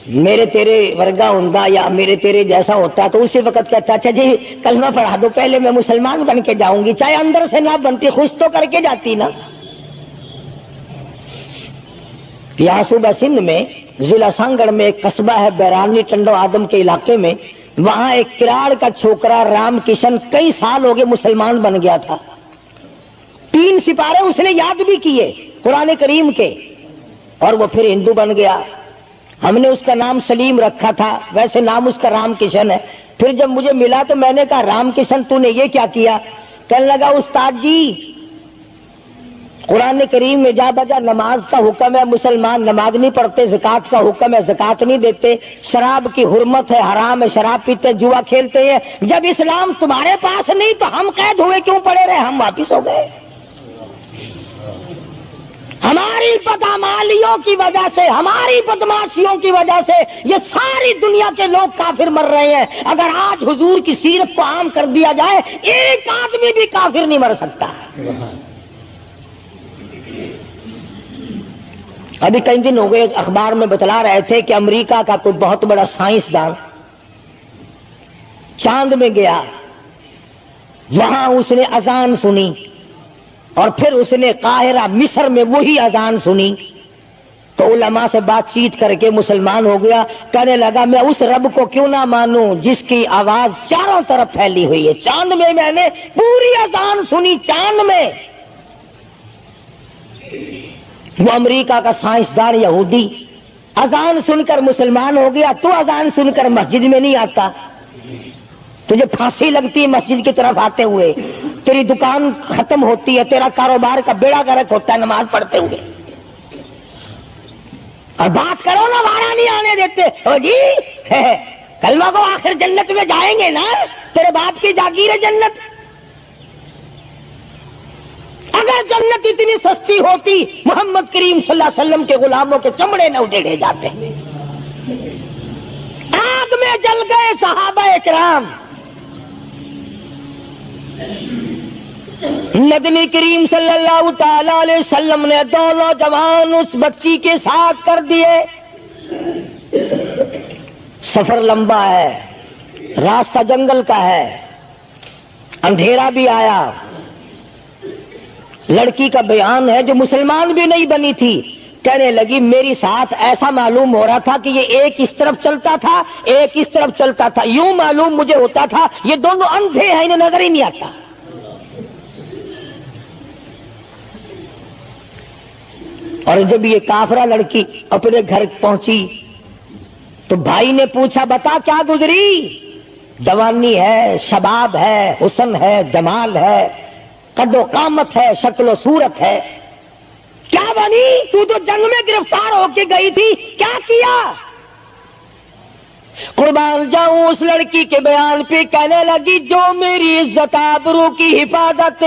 میرے تیرے ورگا ہوندا یا میرے تیرے جیسا ہوتا تو اسی وقت کہتا اچھا جی کلمہ پڑھا دو پہلے میں مسلمان بن کے جاؤں گی، چاہے اندر سے نہ بنتی خوش تو کر کے جاتی نا۔ یہاں صوبہ سندھ میں ضلع سانگڑ میں ایک قصبہ ہے بیرانی ٹنڈو آدم کے علاقے میں، وہاں ایک کراڑ کا چھوکرا رام کشن کئی سال ہو گئے مسلمان بن گیا تھا، 3 سپارے اس نے یاد بھی کیے قرآن کریم کے، اور وہ پھر ہندو بن گیا۔ ہم نے اس کا نام سلیم رکھا تھا، ویسے نام اس کا رام کشن ہے۔ پھر جب مجھے ملا تو میں نے کہا رام کشن تو نے یہ کیا کیا؟ کہنے لگا استاد جی قرآن کریم میں جا بجا نماز کا حکم ہے، مسلمان نماز نہیں پڑھتے، زکوٰۃ کا حکم ہے زکوٰۃ نہیں دیتے، شراب کی حرمت ہے حرام ہے شراب پیتے جوا کھیلتے ہیں، جب اسلام تمہارے پاس نہیں تو ہم قید ہوئے کیوں پڑے رہے؟ ہم واپس ہو گئے۔ ہماری بدعمالیوں کی وجہ سے، ہماری بدماشیوں کی وجہ سے یہ ساری دنیا کے لوگ کافر مر رہے ہیں۔ اگر آج حضور کی سیرت کو عام کر دیا جائے ایک آدمی بھی کافر نہیں مر سکتا۔ ابھی کئی دن ہو گئے اخبار میں بتلا رہے تھے کہ امریکہ کا کوئی بہت بڑا سائنسدان چاند میں گیا، وہاں اس نے اذان سنی اور پھر اس نے قاہرہ مصر میں وہی اذان سنی تو علماء سے بات چیت کر کے مسلمان ہو گیا۔ کہنے لگا میں اس رب کو کیوں نہ مانوں جس کی آواز چاروں طرف پھیلی ہوئی ہے، چاند میں نے پوری اذان سنی، چاند میں۔ وہ امریکہ کا سائنسدان یہودی اذان سن کر مسلمان ہو گیا، تو اذان سن کر مسجد میں نہیں آتا، تجھے پھانسی لگتی ہے مسجد کی طرف آتے ہوئے، تیری دکان ختم ہوتی ہے، تیرا کاروبار کا بیڑا غرق ہوتا ہے نماز پڑھتے ہوئے، اور بات کرو نا وارا نہیں آنے دیتے۔ او جی کلمہ کو آخر جنت میں جائیں گے نا، تیرے باپ کی جاگیر ہے جنت۔ اگر جنت اتنی سستی ہوتی محمد کریم صلی اللہ علیہ وسلم کے غلاموں کے چمڑے نہ اجڑے جاتے، آگ میں جل گئے صحابہ کرام۔ نبی کریم صلی اللہ تعالی علیہ وسلم نے 2 نوجوان اس بچی کے ساتھ کر دیے۔ سفر لمبا ہے، راستہ جنگل کا ہے، اندھیرا بھی آیا۔ لڑکی کا بیان ہے جو مسلمان بھی نہیں بنی تھی، کہنے لگی میری ساتھ ایسا معلوم ہو رہا تھا کہ یہ ایک اس طرف چلتا تھا ایک اس طرف چلتا تھا، یوں معلوم مجھے ہوتا تھا یہ دونوں اندھے ہیں، انہیں نظر ہی نہیں آتا۔ اور جب یہ کافرہ لڑکی اپنے گھر پہنچی تو بھائی نے پوچھا بتا کیا گزری؟ جوانی ہے، شباب ہے، حسن ہے، جمال ہے، قد و قامت ہے، شکل و صورت ہے، کیا بنی؟ تو جنگ میں گرفتار ہو کے گئی تھی، کیا کیا؟ قربان جاؤں اس لڑکی کے بیان پہ کہنے لگی جو میری عزت آبرو کی حفاظت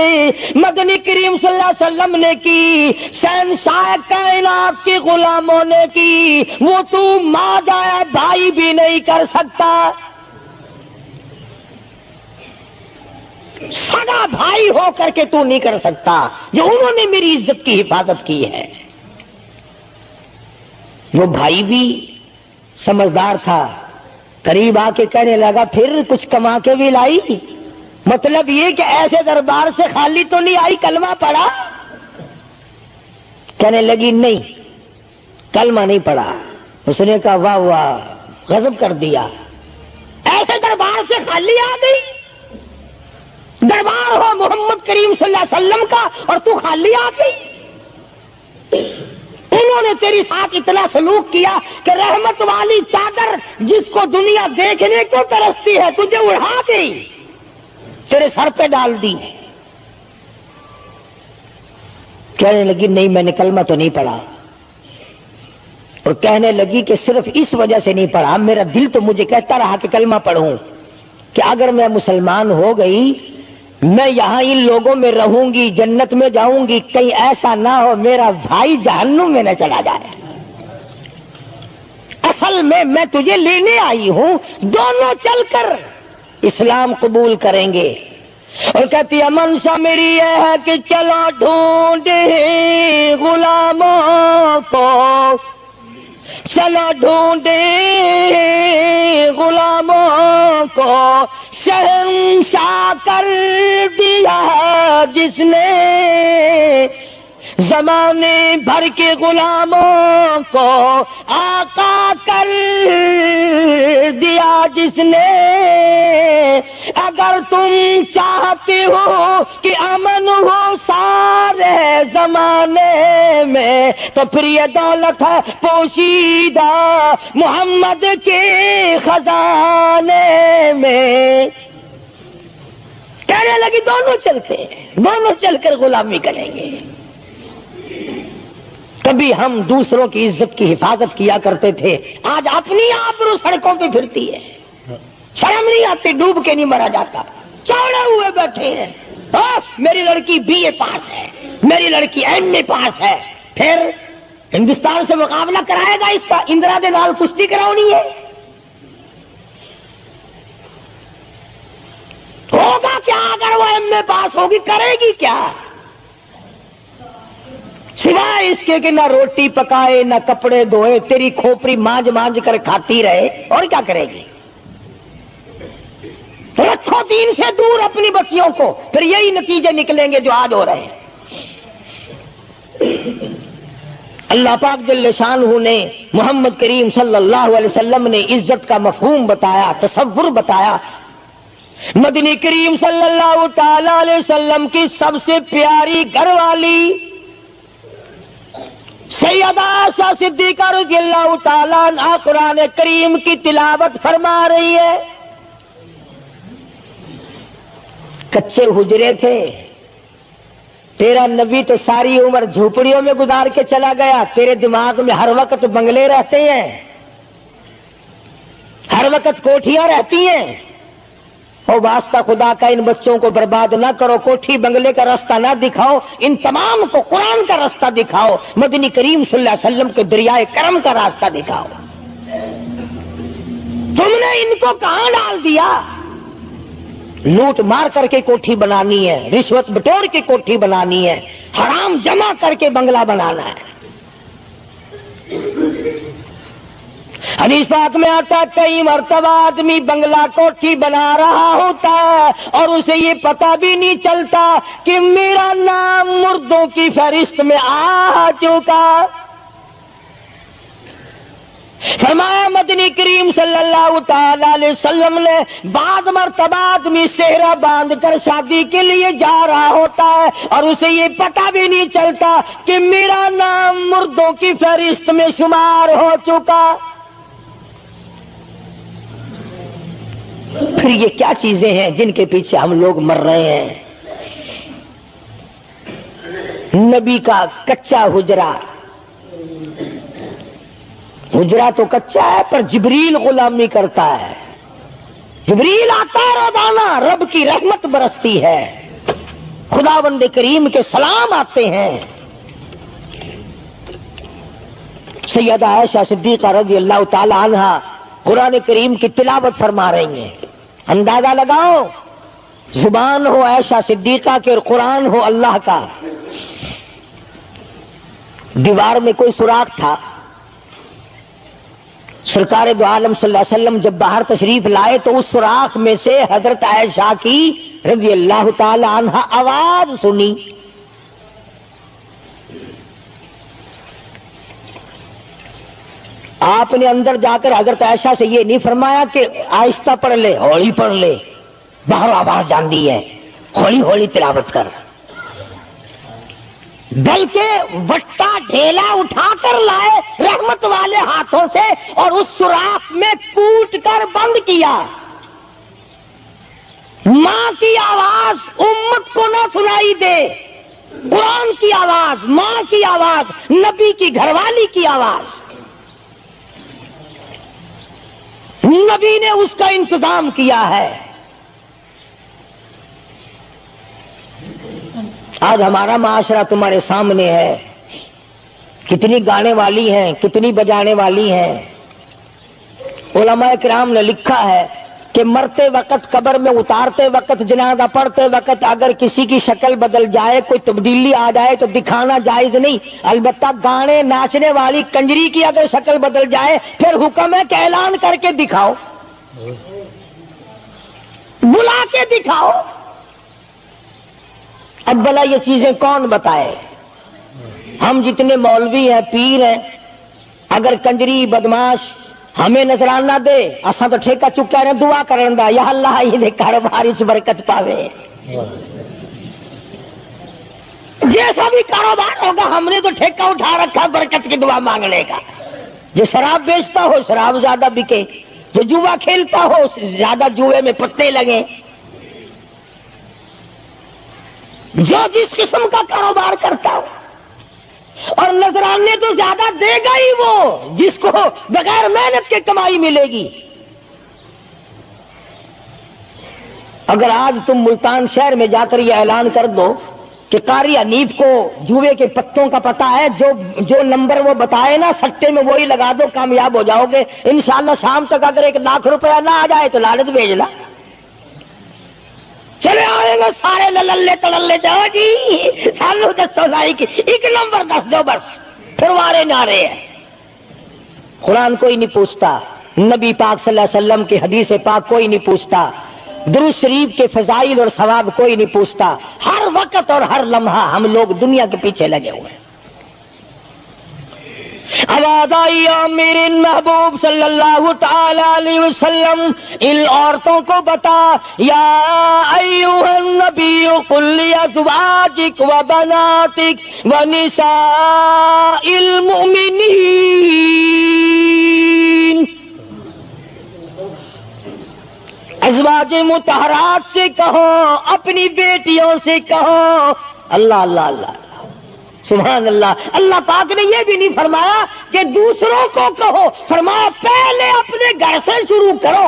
مدنی کریم صلی اللہ علیہ وسلم نے کی، شہنشاہ کائنات کے غلاموں نے کی، وہ تو ماں جائے بھائی بھی نہیں کر سکتا، سگا بھائی ہو کر کے تو نہیں کر سکتا جو انہوں نے میری عزت کی حفاظت کی ہے۔ وہ بھائی بھی سمجھدار تھا، قریب آ کے کہنے لگا پھر کچھ کما کے بھی لائی؟ مطلب یہ کہ ایسے دربار سے خالی تو نہیں آئی، کلمہ پڑھا؟ کہنے لگی نہیں کلمہ نہیں پڑھا۔ اس نے کہا واہ واہ، غضب کر دیا، ایسے دربار سے خالی آ گئی؟ دربار ہو محمد کریم صلی اللہ علیہ وسلم کا اور تو خالی آ گئی؟ انہوں نے تیری ساتھ اتنا سلوک کیا کہ رحمت والی چادر جس کو دنیا دیکھنے کو ترستی ہے تجھے اڑا گئی، تیرے سر پہ ڈال دی۔ کہنے لگی نہیں میں نے کلمہ تو نہیں پڑھا، اور کہنے لگی کہ صرف اس وجہ سے نہیں پڑھا، میرا دل تو مجھے کہتا رہا کہ کلمہ پڑھوں، کہ اگر میں مسلمان ہو گئی میں یہاں ان لوگوں میں رہوں گی، جنت میں جاؤں گی، کہیں ایسا نہ ہو میرا بھائی جہنم میں نہ چلا جائے۔ اصل میں تجھے لینے آئی ہوں، دونوں چل کر اسلام قبول کریں گے۔ اور کہتی ہے منشا میری یہ ہے کہ چلو ڈھونڈے غلاموں کو، چلو چلا ڈھونڈے غلاموں کو شہنشاہ کر دیا جس نے زمانے بھر کے غلاموں کو آقا کر دیا جس نے اگر تم چاہتے ہو کہ امن ہو سارے زمانے میں تو پھر یہ دولت ہے پوشیدہ محمد کے خزانے میں. کہنے لگی دونوں چلتے ہیں, دونوں چل کر غلامی کریں گے. کبھی ہم دوسروں کی عزت کی حفاظت کیا کرتے تھے, آج اپنی آبرو سڑکوں پہ پھرتی ہے. شرم نہیں آتی, ڈوب کے نہیں مرا جاتا, چوڑے ہوئے بیٹھے ہیں. میری لڑکی BA پاس ہے, میری لڑکی MA پاس ہے, پھر ہندوستان سے مقابلہ کرائے گا اس کا, اندرا دے نال کشتی کراؤنی ہے. ہوگا کیا اگر وہ MA پاس ہوگی, کرے گی کیا سوائے اس کے کہ نہ روٹی پکائے نہ کپڑے دھوئے, تیری کھوپڑی مانج مانج کر کھاتی رہے, اور کیا کرے گی. رکھو دین سے دور اپنی بچیوں کو, پھر یہی نتیجے نکلیں گے جو آج ہو رہے ہیں. اللہ پاک جل شانہ نے محمد کریم صلی اللہ علیہ وسلم نے عزت کا مفہوم بتایا, تصور بتایا. مدنی کریم صلی اللہ تعالی علیہ وسلم کی سب سے پیاری گھر والی سیدہ عائشہ صدیقہ رضی اللہ تعالیٰ عنہا قرآن کریم کی تلاوت فرما رہی ہے. کچے حجرے تھے, تیرا نبی تو ساری عمر جھوپڑیوں میں گزار کے چلا گیا, تیرے دماغ میں ہر وقت بنگلے رہتے ہیں, ہر وقت کوٹھیاں رہتی ہیں. اور واسطہ خدا کا ان بچوں کو برباد نہ کرو, کوٹھی بنگلے کا راستہ نہ دکھاؤ, ان تمام کو قرآن کا راستہ دکھاؤ, مدنی کریم صلی اللہ علیہ وسلم کے دریائے کرم کا راستہ دکھاؤ. تم نے ان کو کہاں ڈال دیا؟ لوٹ مار کر کے کوٹھی بنانی ہے, رشوت بٹور کے کوٹھی بنانی ہے, حرام جمع کر کے بنگلہ بنانا ہے. حدیث پاک میں آتا ہے کئی مرتبہ آدمی بنگلہ کوٹھی بنا رہا ہوتا ہے اور اسے یہ پتہ بھی نہیں چلتا کہ میرا نام مردوں کی فہرست میں آ چکا. فرمایا مدنی کریم صلی اللہ تعالی علیہ وسلم نے بعض مرتبہ آدمی صحرا باندھ کر شادی کے لیے جا رہا ہوتا ہے اور اسے یہ پتہ بھی نہیں چلتا کہ میرا نام مردوں کی فہرست میں شمار ہو چکا. پھر یہ کیا چیزیں ہیں جن کے پیچھے ہم لوگ مر رہے ہیں؟ نبی کا کچا حجرہ, حجرہ تو کچا ہے پر جبریل غلامی کرتا ہے. جبریل آتا ہے روزانہ, رب کی رحمت برستی ہے, خداوند کریم کے سلام آتے ہیں. سیدہ عائشہ صدیقہ رضی اللہ تعالی عنہا قرآن کریم کی تلاوت فرما رہی ہیں. اندازہ لگاؤ, زبان ہو عائشہ صدیقہ کے اور قرآن ہو اللہ کا. دیوار میں کوئی سوراخ تھا. سرکار دو عالم صلی اللہ علیہ وسلم جب باہر تشریف لائے تو اس سوراخ میں سے حضرت عائشہ کی رضی اللہ تعالی عنہا آواز سنی. آپ نے اندر جا کر حضرت عائشہ سے یہ نہیں فرمایا کہ آہستہ پڑھ لے, ہولی پڑھ لے, باہر آواز جاندی ہے, ہولی ہولی تلاوت کر, بلکہ وٹا ڈھیلا اٹھا کر لائے رحمت والے ہاتھوں سے اور اس سوراخ میں کوٹ کر بند کیا. ماں کی آواز امت کو نہ سنائی دے, قرآن کی آواز, ماں کی آواز, نبی کی گھر والی کی آواز. نبی نے اس کا انتظام کیا ہے. آج ہمارا معاشرہ تمہارے سامنے ہے, کتنی گانے والی ہیں, کتنی بجانے والی ہیں. علماء کرام نے لکھا ہے کہ مرتے وقت قبر میں اتارتے وقت جنازہ پڑھتے وقت اگر کسی کی شکل بدل جائے کوئی تبدیلی آ جائے تو دکھانا جائز نہیں، البتہ گانے ناچنے والی کنجری کی اگر شکل بدل جائے پھر حکم ہے کہ اعلان کر کے دکھاؤ، بلا کے دکھاؤ۔ اب بھلا یہ چیزیں کون بتائے؟ ہم جتنے مولوی ہیں پیر ہیں، اگر کنجری بدماش ہمیں نظرانہ دے اساں تو ٹھیکہ چکا رہے دعا کرن دا، یا اللہ یہ کاروبار اس برکت پاوے، جیسا بھی کاروبار ہوگا ہم نے تو ٹھیکہ اٹھا رکھا برکت کی دعا مانگنے کا۔ جو شراب بیچتا ہو شراب زیادہ بکے، جو جوا کھیلتا ہو زیادہ جوئے میں پتے لگے، جو جس قسم کا کاروبار کرتا ہو، اور نذرانے تو زیادہ دے گا ہی وہ جس کو بغیر محنت کے کمائی ملے گی۔ اگر آج تم ملتان شہر میں جا کر یہ اعلان کر دو کہ قاری حنیف کو جوئے کے پتوں کا پتہ ہے، جو نمبر وہ بتائے نا سٹے میں وہی لگا دو، کامیاب ہو جاؤ گے انشاءاللہ۔ شام تک اگر 1 لاکھ روپیہ نہ آ جائے تو لالچ بھیجنا، چلے آئیں گے سارے للے تڑلے جاؤ جی سالو دسو لائی کی 1 نمبر دس دو بس، پھر وارے نعرے ہیں۔ قرآن کوئی نہیں پوچھتا، نبی پاک صلی اللہ علیہ وسلم کی حدیث پاک کوئی نہیں پوچھتا، درود شریف کے فضائل اور ثواب کوئی نہیں پوچھتا۔ ہر وقت اور ہر لمحہ ہم لوگ دنیا کے پیچھے لگے ہوئے ہیں۔ آواز آئی میرے محبوب صلی اللہ تعالی علیہ وسلم ان عورتوں کو بتا، یا ایھا النبی قل لازواجک وبناتک ونساء المؤمنین، ازواج مطہرات سے کہو، اپنی بیٹیوں سے کہو۔ اللہ اللہ اللہ سبحان اللہ۔ اللہ پاک نے یہ بھی نہیں فرمایا کہ دوسروں کو کہو، فرمایا پہلے اپنے گھر سے شروع کرو۔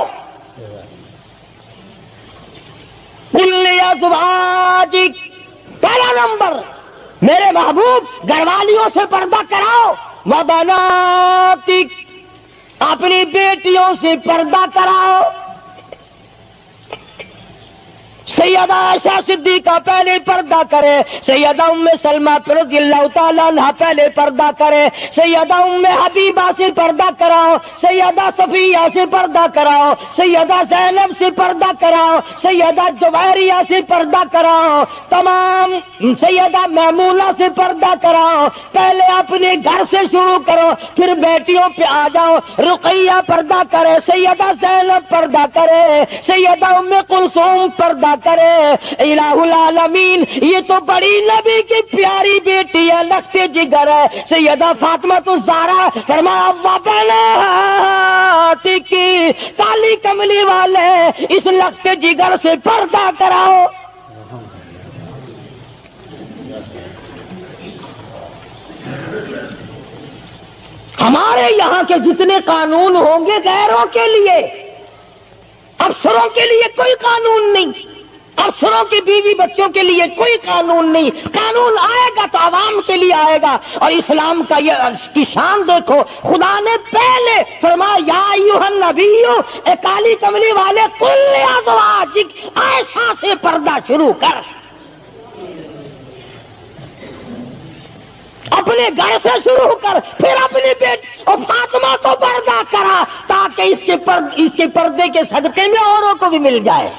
قل لازواجک، پہلا نمبر میرے محبوب گھر والیوں سے پردہ کراؤ، وبناتک، اپنی بیٹیوں سے پردہ کراؤ۔ سیدہ عائشہ صدیقہ پہلے پردہ کرے، سیدہ ام سلمہ رضی اللہ تعالیٰ عنہ پہلے پردہ کرے، سیدہ ام حبیبہ سے پردہ کراؤ، سیدہ صفیہ سے پردہ کراؤ، سیدہ زینب سے پردہ کراؤ، سیدہ جویریہ سے پردہ کراؤ، تمام سیدہ میمونہ سے پردہ کراؤ۔ پہلے اپنے گھر سے شروع کرو، پھر بیٹیوں پہ آ جاؤ۔ رقیہ پردہ کرے، سیدہ زینب پردہ کرے، سیدہ ام کلثوم پردہ کرے۔ الہ العالمین یہ تو بڑی نبی کی پیاری بیٹی ہے، لخت جگر ہے، سیدہ فاطمہ الزہرا۔ فرمایا وبناتک، کالی کملی والے اس لخت جگر سے پردہ کراؤ۔ ہمارے یہاں کے جتنے قانون ہوں گے غیروں کے لیے، افسروں کے لیے کوئی قانون نہیں، افسروں کی بیوی بچوں کے لیے کوئی قانون نہیں۔ قانون آئے گا تو عوام کے لیے آئے گا۔ اور اسلام کا یہ کی شان دیکھو، خدا نے پہلے فرمایا یا ایھا النبی، اے کالی کملی والے، قل لازواجک، عائشہ سے پردہ شروع کر، اپنے گھر سے شروع کر، پھر اپنی بیٹی اور فاطمہ کو پردہ کرا، تاکہ اس کے پردے کے صدقے میں اوروں کو بھی مل جائے۔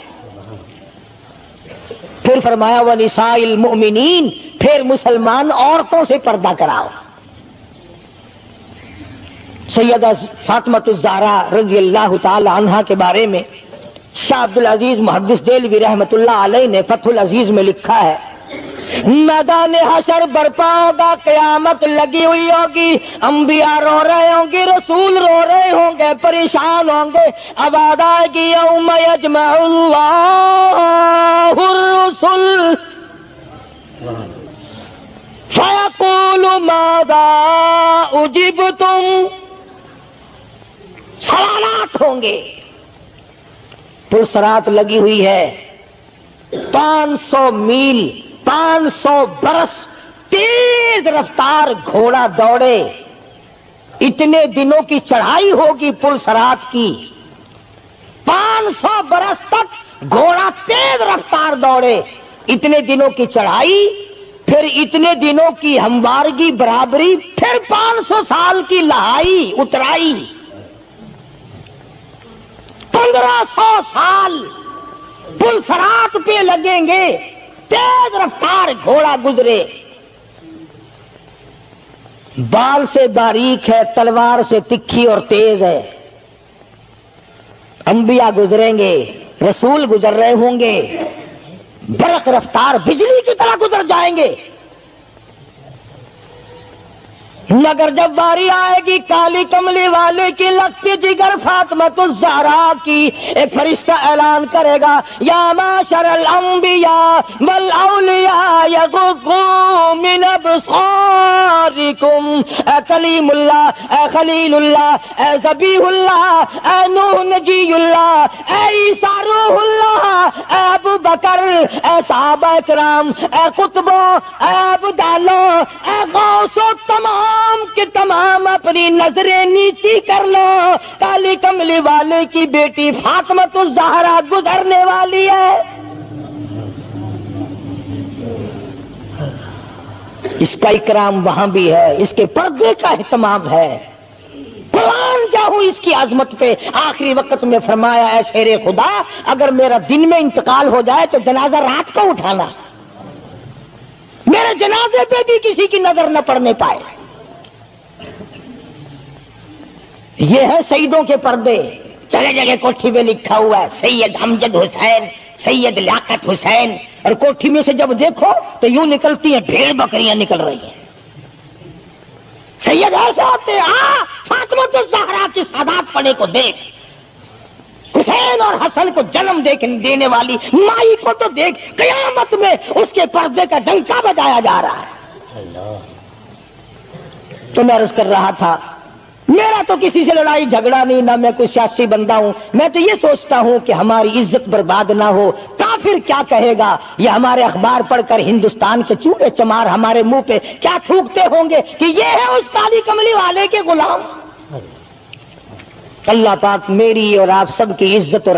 پھر فرمایا وَنِسَاءِ الْمُؤْمِنِينَ، پھر مسلمان عورتوں سے پردہ کراؤ۔ سیدہ فاطمہ الزہرا رضی اللہ تعالی عنہا کے بارے میں شاہ عبد العزیز محدث دہلوی رحمۃ اللہ علیہ نے فتح العزیز میں لکھا ہے، میدان حشر برپا ہوگا، قیامت لگی ہوئی ہوگی، انبیاء رو رہے ہوں گے، رسول رو رہے ہوں گے، پریشان ہوں گے۔ آواز آئے گی یوم یجمع اللہ الرسل فیقول ماذا اجبتم، سوالات ہوں گے۔ پرسرات لگی ہوئی ہے، 500 میل 500 برس تیز رفتار گھوڑا دوڑے، اتنے دنوں کی چڑھائی ہوگی پل سرات کی، 500 500 برس تک گھوڑا تیز رفتار دوڑے، اتنے دنوں کی چڑھائی، پھر اتنے دنوں کی ہموارگی برابری، پھر 500 سال کی لہائی اترائی، 1500 سال پلسرات پہ لگیں گے، تیز رفتار گھوڑا گزرے، بال سے باریک ہے، تلوار سے تکھی اور تیز ہے، انبیاء گزریں گے، رسول گزر رہے ہوں گے، برق رفتار بجلی کی طرح گزر جائیں گے، مگر جب باری آئے گی کالی کملی والے کی لگتی جگر فاطمۃ الزہرا کی، ایک فرشتہ اعلان کرے گا یا معاشر الانبیاء والاولیاء یغضوا من ابصارکم، اے کلیم اللہ، اے خلیل اللہ، اے ذبیح اللہ، اے نوح نجی اللہ، اے عیسیٰ روح اللہ، اے ابو بکر، اے صحابہ کرام، اے قطبوں، اے ابدالوں، اے غوثوں، تمام کے تمام اپنی نظریں نیچی کر لو، کالی کملی والے کی بیٹی فاطمۃ الزہرا گزرنے والی ہے۔ اس کا اکرام وہاں بھی ہے، اس کے پردے کا اہتمام ہے۔ قرآن جاؤ اس کی عظمت پہ آخری وقت میں فرمایا اے شیر خدا، اگر میرا دن میں انتقال ہو جائے تو جنازہ رات کو اٹھانا، میرے جنازے پہ بھی کسی کی نظر نہ پڑنے پائے۔ یہ ہے سیدوں کے پردے، جگہ جگہ کوٹھی میں لکھا ہوا ہے سید امجد حسین، سید لیاقت حسین، اور کوٹھی میں سے جب دیکھو تو یوں نکلتی ہیں بھیڑ بکریاں نکل رہی ہیں، سید ایسے ہوتے ہیں۔ فاطمۃ الزہرا کی سادات پنے کو دیکھ، حسین اور حسن کو جنم دینے والی مائی کو تو دیکھ، قیامت میں اس کے پردے کا ڈنکا بجایا جا رہا ہے۔ تو میں عرض کر رہا تھا، میرا تو کسی سے لڑائی جھگڑا نہیں، نہ میں کوئی سیاسی بندہ ہوں، میں تو یہ سوچتا ہوں کہ ہماری عزت برباد نہ ہو۔ کافر کیا کہے گا، یہ ہمارے اخبار پڑھ کر ہندوستان کے چوڑے چمار ہمارے منہ پہ کیا تھوکتے ہوں گے کہ یہ ہے اس کالی کملی والے کے غلام۔ اللہ پاک میری اور آپ سب کی عزت اور